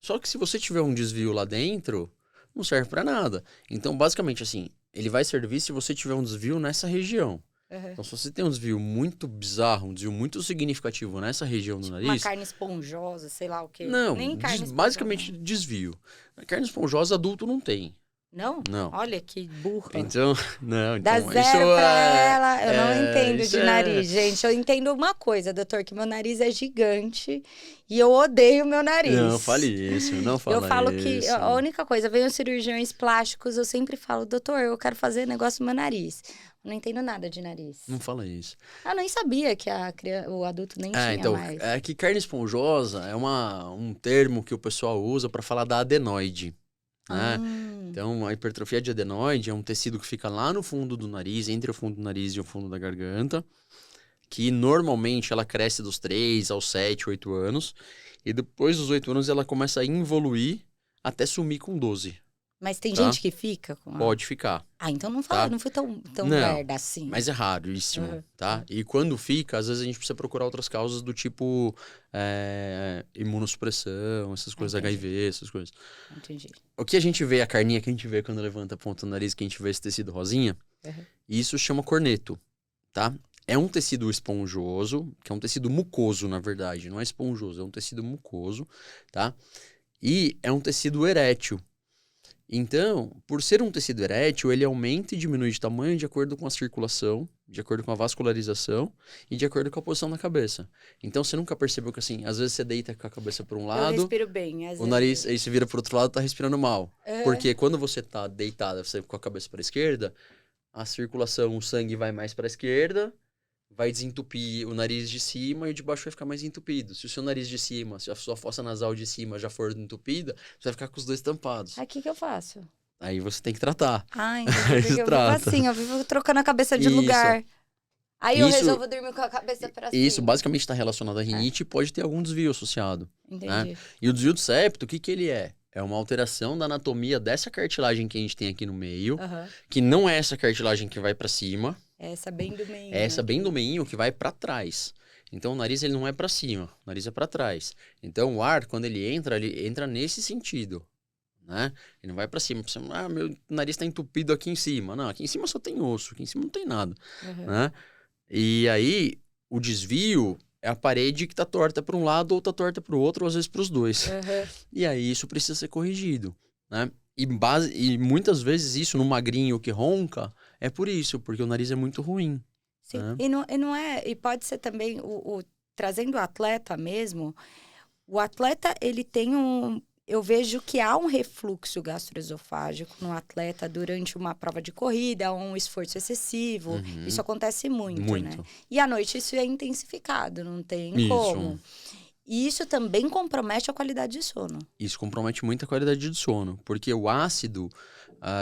Só que se você tiver um desvio lá dentro, não serve para nada. Então, basicamente, assim, ele vai servir se você tiver um desvio nessa região. Então, se você tem um desvio muito bizarro, um desvio muito significativo nessa região do nariz... Uma carne esponjosa, sei lá o quê. Não, nem carne esponjosa. Basicamente desvio. A carne esponjosa adulto não tem. Não? Não. Olha que burra. Então, Dá isso zero pra ela. Eu não entendo de nariz, gente. Eu entendo uma coisa, doutor, que meu nariz é gigante e eu odeio meu nariz. Não fale isso, não fala isso. Eu falo que a única coisa, vem os cirurgiões plásticos, eu sempre falo, doutor, eu quero fazer negócio no meu nariz. Não entendo nada de nariz. Não fala isso. Eu nem sabia que o adulto nem tinha então, mais. É que carne esponjosa é um termo que o pessoal usa para falar da adenoide, né? Então, a hipertrofia de adenoide é um tecido que fica lá no fundo do nariz, entre o fundo do nariz e o fundo da garganta, que normalmente ela cresce dos 3 aos 7, 8 anos, e depois dos 8 anos ela começa a involuir até sumir com 12. Mas tem gente que fica com Pode ficar. Então não foi tão não, merda assim. Mas é raríssimo, tá? E quando fica, às vezes a gente precisa procurar outras causas do tipo imunossupressão, essas coisas, HIV, essas coisas. Entendi. O que a gente vê, a carninha que a gente vê quando levanta a ponta do nariz, que a gente vê esse tecido rosinha, isso chama corneto, tá? É um tecido esponjoso, que é um tecido mucoso, na verdade. Não é esponjoso, é um tecido mucoso, tá? E é um tecido erétil. Então, por ser um tecido erétil, ele aumenta e diminui de tamanho de acordo com a circulação, de acordo com a vascularização e de acordo com a posição da cabeça. Então, você nunca percebeu que, assim, às vezes você deita com a cabeça por um lado... Eu respiro bem, às vezes. O nariz, aí você vira pro outro lado e tá respirando mal. Porque quando você tá deitada, você com a cabeça para a esquerda, a circulação, o sangue vai mais para a esquerda, vai desentupir o nariz de cima e o de baixo vai ficar mais entupido. Se o seu nariz de cima, se a sua fossa nasal de cima já for entupida, você vai ficar com os dois tampados. Aí o que eu faço? Aí você tem que tratar. Entendi. Eu vivo assim, eu vivo trocando a cabeça de lugar. Aí eu resolvo dormir com a cabeça pra cima. Isso basicamente está relacionado à rinite e pode ter algum desvio associado. Entendi. Né? E o desvio do septo, o que ele é? É uma alteração da anatomia dessa cartilagem que a gente tem aqui no meio, que não é essa cartilagem que vai para cima. Essa bem do meio. Essa bem do meio que vai para trás. Então o nariz ele não é para cima, o nariz é para trás. Então o ar, quando ele entra nesse sentido, né? Ele não vai para cima. Meu nariz está entupido aqui em cima. Não, aqui em cima só tem osso, aqui em cima não tem nada, né? E aí o desvio é a parede que tá torta para um lado ou tá torta para o outro, ou às vezes para os dois. E aí isso precisa ser corrigido, né? E muitas vezes isso no magrinho que ronca é por isso, porque o nariz é muito ruim. Sim, né? E pode ser também, trazendo o atleta mesmo, o atleta, ele tem eu vejo que há um refluxo gastroesofágico no atleta durante uma prova de corrida, um esforço excessivo. Isso acontece muito, né? E à noite isso é intensificado, não tem como. E isso também compromete a qualidade de sono. Isso compromete muito a qualidade de sono, porque o ácido,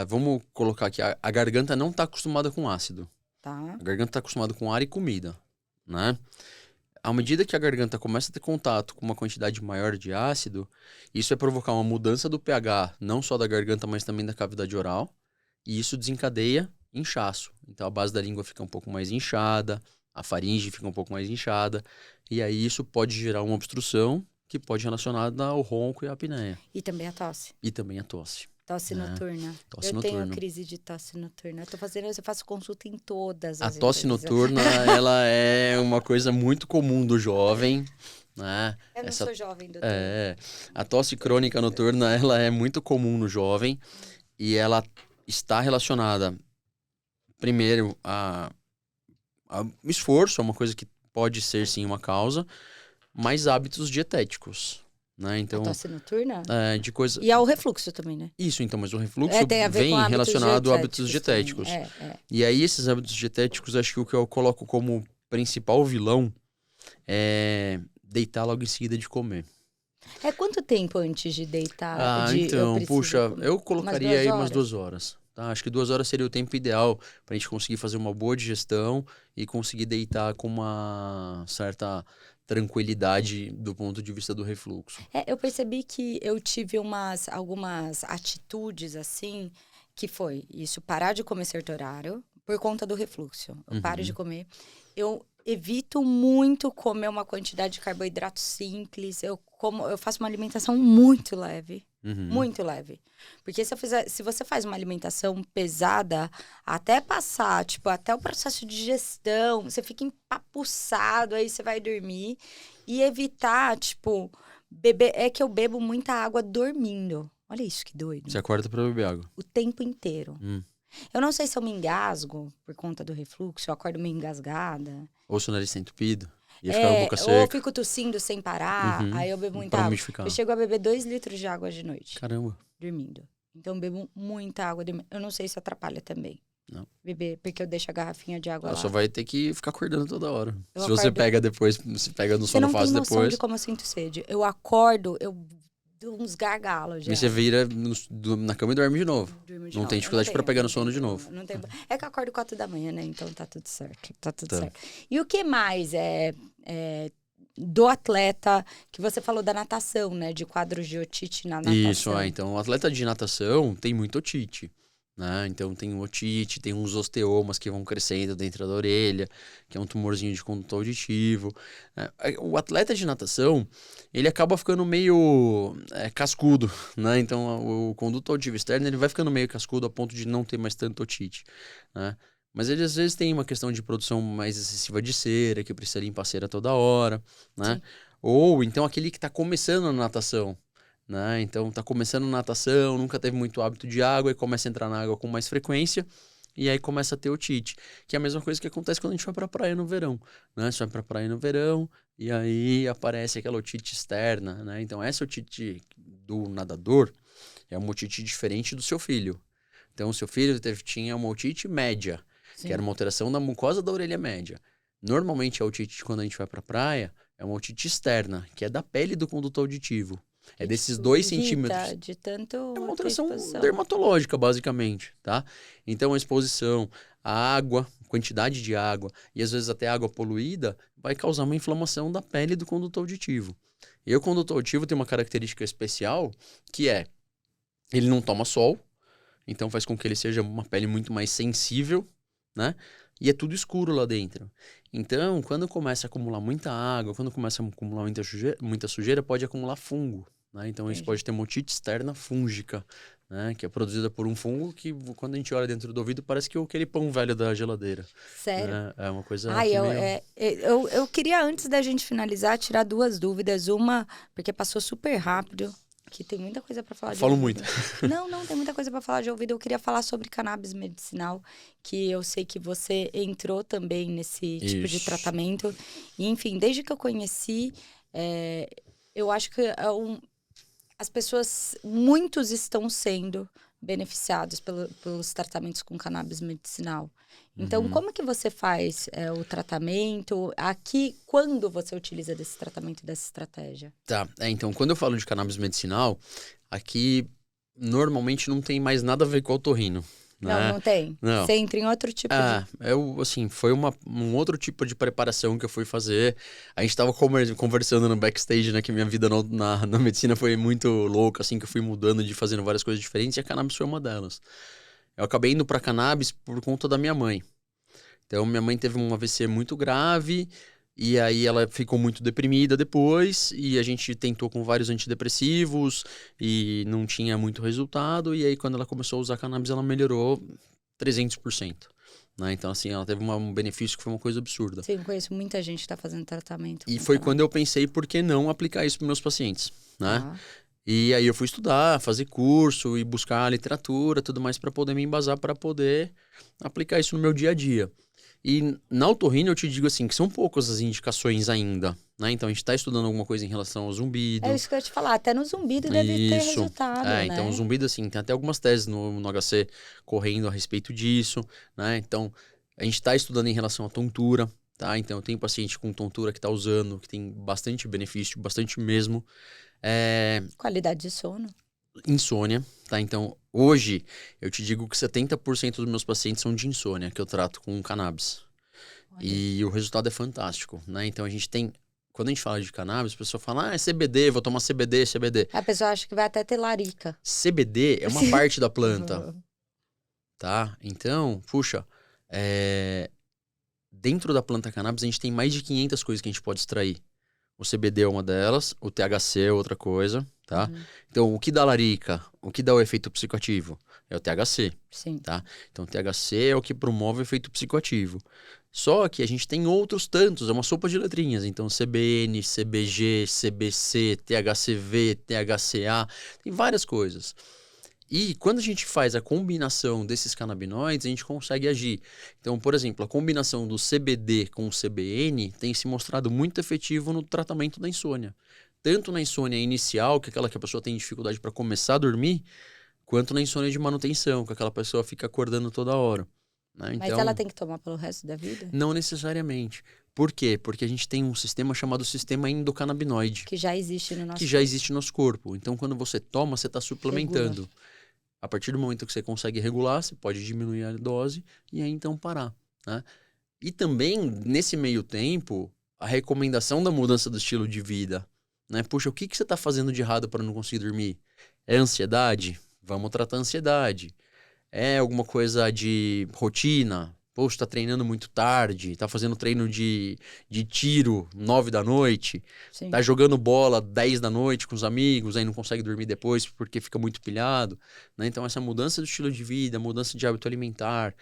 vamos colocar aqui, a garganta não está acostumada com ácido. Tá. A garganta está acostumada com ar e comida, né? À medida que a garganta começa a ter contato com uma quantidade maior de ácido, isso vai provocar uma mudança do pH, não só da garganta, mas também da cavidade oral, e isso desencadeia inchaço. Então a base da língua fica um pouco mais inchada, a faringe fica um pouco mais inchada, e aí isso pode gerar uma obstrução que pode relacionada ao ronco e à apneia. E também a tosse. Tosse noturna. Tosse noturna. Tenho crise de tosse noturna. Eu faço consulta em todas as A tosse noturna, ela é uma coisa muito comum do jovem, né? Eu não sou jovem, doutor. A tosse crônica noturna, ela é muito comum no jovem e ela está relacionada, primeiro, a esforço, é uma coisa que pode ser, sim, uma causa, mas hábitos dietéticos. Né? Então, a tosse noturna? De coisa... E ao refluxo também, né? Isso, então, mas o refluxo vem com relacionado a hábitos dietéticos. E aí, esses hábitos dietéticos, acho que o que eu coloco como principal vilão é deitar logo em seguida de comer. Quanto tempo antes de deitar? Eu colocaria aí umas 2 horas. Tá? Acho que 2 horas seria o tempo ideal para a gente conseguir fazer uma boa digestão e conseguir deitar com uma certa tranquilidade do ponto de vista do refluxo. Eu percebi que eu tive algumas atitudes assim, que foi isso, parar de comer certo horário por conta do refluxo. Eu paro de comer. Eu evito muito comer uma quantidade de carboidrato simples. Eu faço uma alimentação muito leve. Muito leve. Porque se você faz uma alimentação pesada, até passar, até o processo de digestão, você fica empapuçado, aí você vai dormir. E evitar, beber. É que eu bebo muita água dormindo. Olha isso, que doido. Você acorda pra beber água? O tempo inteiro. Eu não sei se eu me engasgo por conta do refluxo, eu acordo meio engasgada. Ou se o nariz está entupido. Ia ficar a boca seca. Ou eu fico tossindo sem parar, aí eu bebo muita água. Eu chego a beber 2 litros de água de noite. Caramba. Dormindo. Então eu bebo muita água dormindo. Eu não sei se atrapalha também. Não. Beber, porque eu deixo a garrafinha de água Ela lá. só vai ter que ficar acordando toda hora. Eu Se você acordo- pega depois, se pega no Você sono não tem fase noção depois, de como eu sinto sede. Eu acordo, eu dou uns gargalos já. e você vira na cama e dorme de novo. Durmo de Não novo. tem Eu dificuldade tenho, pra pegar no não sono de tenho novo. como, não tenho... É que eu acordo 4 da manhã, né? Então tá tudo certo. Tá tudo Tá. certo. E o que mais do atleta, que você falou da natação, né? De quadros de otite na natação. Isso, então o atleta de natação tem muito otite, né? Então tem otite, tem uns osteomas que vão crescendo dentro da orelha, que é um tumorzinho de conduto auditivo. O atleta de natação, ele acaba ficando meio cascudo, né? Então o conduto auditivo externo, ele vai ficando meio cascudo a ponto de não ter mais tanto otite, né? Mas ele às vezes tem uma questão de produção mais excessiva de cera, que precisa limpar a cera toda hora, né? Sim. Ou então aquele que está começando na natação, né? Então tá começando natação, nunca teve muito hábito de água e começa a entrar na água com mais frequência e aí começa a ter otite, que é a mesma coisa que acontece quando a gente vai pra praia no verão, né? Você vai pra praia no verão e aí aparece aquela otite externa, né? Então essa otite do nadador é uma otite diferente do seu filho. Então o seu filho tinha uma otite média, Sim. que era uma alteração da mucosa da orelha média. Normalmente a otite, quando a gente vai pra praia, é uma otite externa, que é da pele do conduto auditivo. É desses 2 centímetros. De tanto É uma alteração exposição. dermatológica, basicamente, tá? Então, a exposição, a água, quantidade de água, e às vezes até água poluída, vai causar uma inflamação da pele do conduto auditivo. E o conduto auditivo tem uma característica especial, que é, ele não toma sol, então faz com que ele seja uma pele muito mais sensível, né? E é tudo escuro lá dentro. Então, quando começa a acumular muita água, quando começa a acumular muita sujeira, pode acumular fungo, né? Então, a gente pode ter uma otite externa fúngica, né? Que é produzida por um fungo que, quando a gente olha dentro do ouvido, parece que é aquele pão velho da geladeira. Sério? Né? É uma coisa Ai, que eu queria, antes da gente finalizar, tirar 2 dúvidas. Uma, porque passou super rápido, que tem muita coisa para falar de Falo ouvido. muito. Não, tem muita coisa para falar de ouvido. Eu queria falar sobre cannabis medicinal, que eu sei que você entrou também nesse tipo de Isso. tratamento. E, enfim, desde que eu conheci, eu acho que as pessoas, muitos estão sendo beneficiados pelos tratamentos com cannabis medicinal. Então, como que você faz o tratamento? Aqui, quando você utiliza desse tratamento, dessa estratégia? Tá, então, quando eu falo de cannabis medicinal, aqui normalmente não tem mais nada a ver com otorrino. Né? Não tem? Não. Você entra em outro tipo de... Assim, foi um outro tipo de preparação que eu fui fazer. A gente tava conversando no backstage, né, que minha vida na medicina foi muito louca, assim, que eu fui mudando, de fazendo várias coisas diferentes, e a cannabis foi uma delas. Eu acabei indo pra cannabis por conta da minha mãe. Então, minha mãe teve um AVC muito grave, e aí ela ficou muito deprimida depois, e a gente tentou com vários antidepressivos, e não tinha muito resultado, e aí quando ela começou a usar cannabis, ela melhorou 300%. Né? Então, assim, ela teve um benefício que foi uma coisa absurda. Sim, eu conheço muita gente que está fazendo tratamento. E foi quando eu pensei, por que não aplicar isso para meus pacientes, né? Ah. E aí eu fui estudar, fazer curso e buscar literatura, tudo mais para poder me embasar, para poder aplicar isso no meu dia a dia. E na otorrino eu te digo assim, que são poucas as indicações ainda, né? Então a gente está estudando alguma coisa em relação ao zumbido. É isso que eu ia te falar, até no zumbido deve ter resultado, né? Então o zumbido, assim, tem até algumas teses no HC correndo a respeito disso, né? Então a gente está estudando em relação à tontura, tá? Então eu tenho paciente com tontura que está usando, que tem bastante benefício, bastante mesmo. Qualidade de sono. Insônia, tá? Então, hoje, eu te digo que 70% dos meus pacientes são de insônia, que eu trato com cannabis. Olha. E o resultado é fantástico, né? Então, a gente tem... Quando a gente fala de cannabis, a pessoa fala, é CBD, vou tomar CBD. A pessoa acha que vai até ter larica. CBD é uma parte da planta, tá? Então, puxa, dentro da planta cannabis, a gente tem mais de 500 coisas que a gente pode extrair. O CBD é uma delas, o THC é outra coisa, tá? Então, o que dá larica, o que dá o efeito psicoativo? É o THC, Sim. tá? Então, o THC é o que promove o efeito psicoativo. Só que a gente tem outros tantos, é uma sopa de letrinhas. Então, CBN, CBG, CBC, THCV, THCA, tem várias coisas. E quando a gente faz a combinação desses canabinoides, a gente consegue agir. Então, por exemplo, a combinação do CBD com o CBN tem se mostrado muito efetivo no tratamento da insônia. Tanto na insônia inicial, que é aquela que a pessoa tem dificuldade para começar a dormir, quanto na insônia de manutenção, que aquela pessoa fica acordando toda hora. Né? Mas ela tem que tomar pelo resto da vida? Não necessariamente. Por quê? Porque a gente tem um sistema chamado sistema endocannabinoide. Que já existe no nosso Que já existe no nosso corpo. Então, quando você toma, você está suplementando. Regula. A partir do momento que você consegue regular, você pode diminuir a dose e aí então parar. Né? E também, nesse meio tempo, a recomendação da mudança do estilo de vida. Né? Puxa, o que você está fazendo de errado para não conseguir dormir? É ansiedade? Vamos tratar a ansiedade. É alguma coisa de rotina? Poxa, tá treinando muito tarde, tá fazendo treino de tiro 9 da noite, Sim. tá jogando bola 10 da noite com os amigos, aí não consegue dormir depois porque fica muito pilhado. Né? Então, essa mudança do estilo de vida, mudança de hábito alimentar,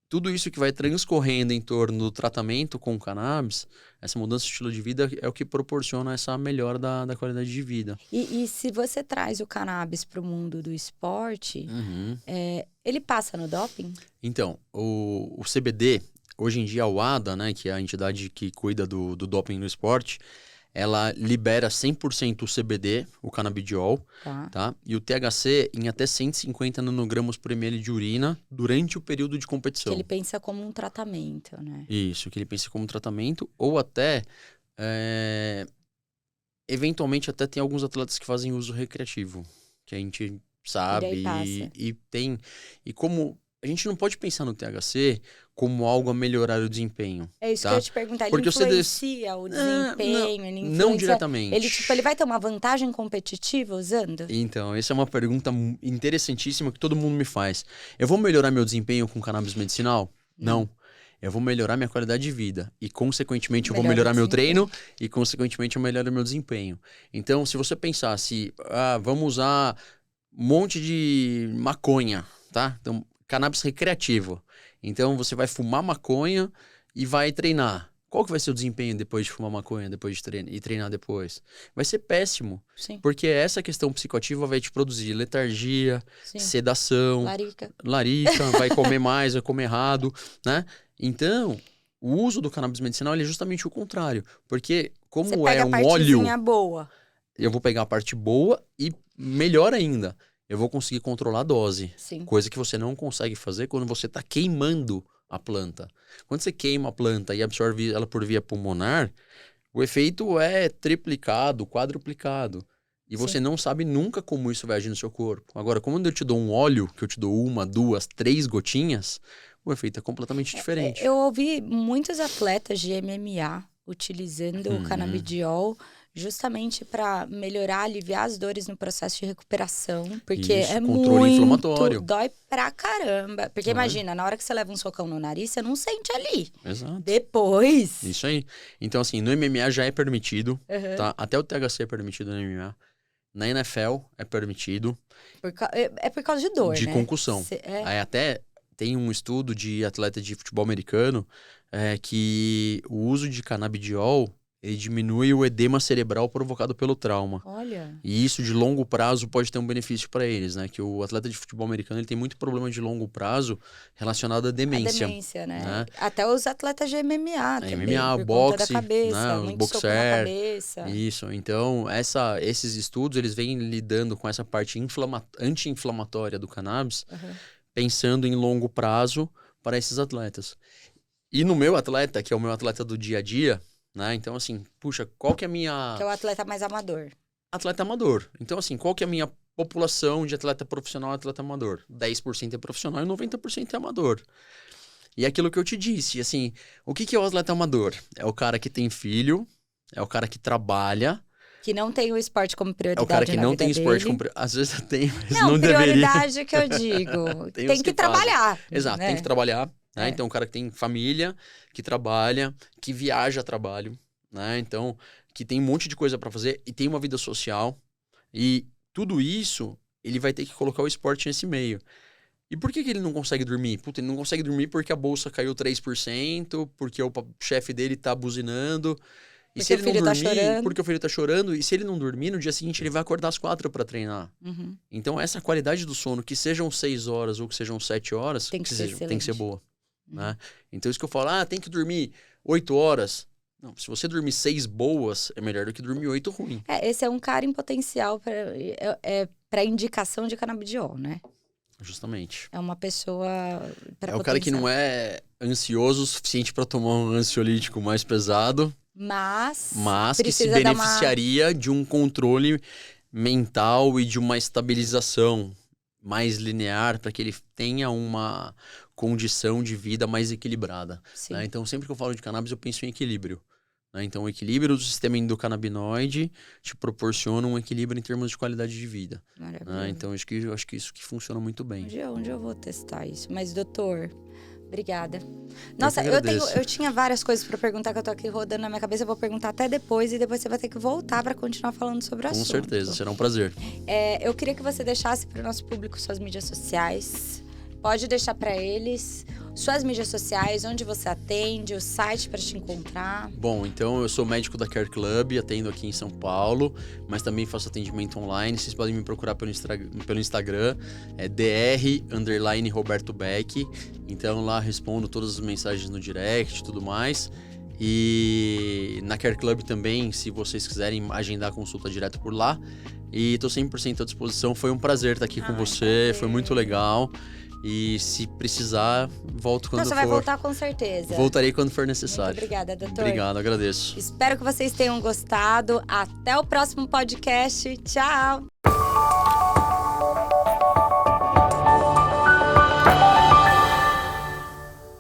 tudo isso que vai transcorrendo em torno do tratamento com o cannabis, essa mudança de estilo de vida é o que proporciona essa melhora da qualidade de vida. E se você traz o cannabis para o mundo do esporte, ele passa no doping? Então, o CBD, hoje em dia a UADA, né, que é a entidade que cuida do doping no esporte, ela libera 100% o CBD, o canabidiol, tá? E o THC em até 150 nanogramas por ml de urina durante o período de competição. Que ele pensa como um tratamento, né? Isso, que ele pensa como um tratamento, ou até, eventualmente até tem alguns atletas que fazem uso recreativo, que a gente sabe, e como a gente não pode pensar no THC como algo a melhorar o desempenho. É isso tá? que eu ia te perguntar. Ele porque influencia o desempenho? Não diretamente. Ele vai ter uma vantagem competitiva usando? Então, essa é uma pergunta interessantíssima que todo mundo me faz. Eu vou melhorar meu desempenho com cannabis medicinal? Não. Eu vou melhorar minha qualidade de vida. E, consequentemente, eu vou melhorar meu treino e, consequentemente, eu melhoro meu desempenho. Então, se você pensar vamos usar um monte de maconha, tá? Então, cannabis recreativo. Então, você vai fumar maconha e vai treinar. Qual que vai ser o desempenho depois de fumar maconha, depois de treinar depois? Vai ser péssimo. Sim. Porque essa questão psicoativa vai te produzir letargia, sedação, larica, vai comer mais, vai comer errado, né? Então, o uso do cannabis medicinal é justamente o contrário. Porque como você pega é um óleo... boa. Eu vou pegar a parte boa e, melhor ainda, eu vou conseguir controlar a dose. Sim. Coisa que você não consegue fazer quando você está queimando a planta. Quando você queima a planta e absorve ela por via pulmonar, o efeito é triplicado, quadruplicado. E você não sabe nunca como isso vai agir no seu corpo. Agora, quando eu te dou um óleo, que eu te dou 1, 2, 3 gotinhas, o efeito é completamente diferente. Eu ouvi muitos atletas de MMA utilizando o canabidiol justamente para melhorar, aliviar as dores no processo de recuperação, porque é controle inflamatório. Dói pra caramba. Porque imagina, na hora que você leva um socão no nariz, você não sente ali. Exato. Depois. Isso aí. Então, assim, no MMA já é permitido, tá? Até o THC é permitido no MMA. Na NFL é permitido. É por causa de dor, de né? concussão. Aí até tem um estudo de atleta de futebol americano que o uso de canabidiol ele diminui o edema cerebral provocado pelo trauma. Olha. E isso de longo prazo pode ter um benefício para eles, né? Que o atleta de futebol americano ele tem muito problema de longo prazo relacionado à demência. A demência, né? Até os atletas de MMA também, MMA, por boxe, conta da cabeça, né? Os muito soco na cabeça. Isso. Então, esses estudos, eles vêm lidando com essa parte anti-inflamatória do cannabis, pensando em longo prazo para esses atletas. E no meu atleta, que é o meu atleta do dia a dia, né? Então, assim, puxa, qual que é a minha... Que é o atleta mais amador. Atleta amador. Então, assim, qual que é a minha população de atleta profissional e atleta amador? 10% é profissional e 90% é amador. E é aquilo que eu te disse, assim, o que é o atleta amador? É o cara que tem filho, é o cara que trabalha... Que não tem o esporte como prioridade. É o cara que não tem esporte como prioridade. Às vezes tem, mas não deveria. Prioridade que eu digo. tem que trabalhar. Exato, né? tem que trabalhar. Né? Então, o cara que tem família, que trabalha, que viaja a trabalho, né? Então, que tem um monte de coisa para fazer e tem uma vida social. E tudo isso, ele vai ter que colocar o esporte nesse meio. E por que ele não consegue dormir? Puta, ele não consegue dormir porque a bolsa caiu 3%, porque o chefe dele tá buzinando. E se ele não dormir, porque o filho tá chorando, e se ele não dormir, no dia seguinte ele vai acordar às 4 para treinar. Então, essa qualidade do sono, que sejam 6 horas ou que sejam 7 horas, tem que ser boa. Né? Então, isso que eu falo, tem que dormir 8 horas. Não, se você dormir 6 boas, é melhor do que dormir 8 ruim. Esse é um cara em potencial para indicação de canabidiol, né? Justamente. É uma pessoa pra É o cara que não é ansioso o suficiente para tomar um ansiolítico mais pesado, mas que se beneficiaria de um controle mental e de uma estabilização mais linear para que ele tenha uma condição de vida mais equilibrada. Né? Então, sempre que eu falo de cannabis, eu penso em equilíbrio. Né? Então, o equilíbrio do sistema endocannabinoide te proporciona um equilíbrio em termos de qualidade de vida. Né? Então, eu acho que isso que funciona muito bem. Onde eu vou testar isso? Mas, doutor, obrigada. Nossa, eu tinha várias coisas para perguntar que eu tô aqui rodando na minha cabeça. Eu vou perguntar até depois e depois você vai ter que voltar para continuar falando sobre o assunto. Com certeza, será um prazer. Eu queria que você deixasse para o nosso público suas mídias sociais. Pode deixar para eles suas mídias sociais, onde você atende, o site para te encontrar. Bom, então eu sou médico da Care Club, atendo aqui em São Paulo, mas também faço atendimento online. Vocês podem me procurar pelo Instagram, é dr_Roberto Beck. Então lá respondo todas as mensagens no direct e tudo mais. E na Care Club também, se vocês quiserem agendar consulta direto por lá. E tô 100% à disposição. Foi um prazer estar aqui com você, foi muito legal. E se precisar, volto quando for. Você vai voltar com certeza. Voltarei quando for necessário. Muito obrigada, doutor. Obrigado, agradeço. Espero que vocês tenham gostado. Até o próximo podcast. Tchau!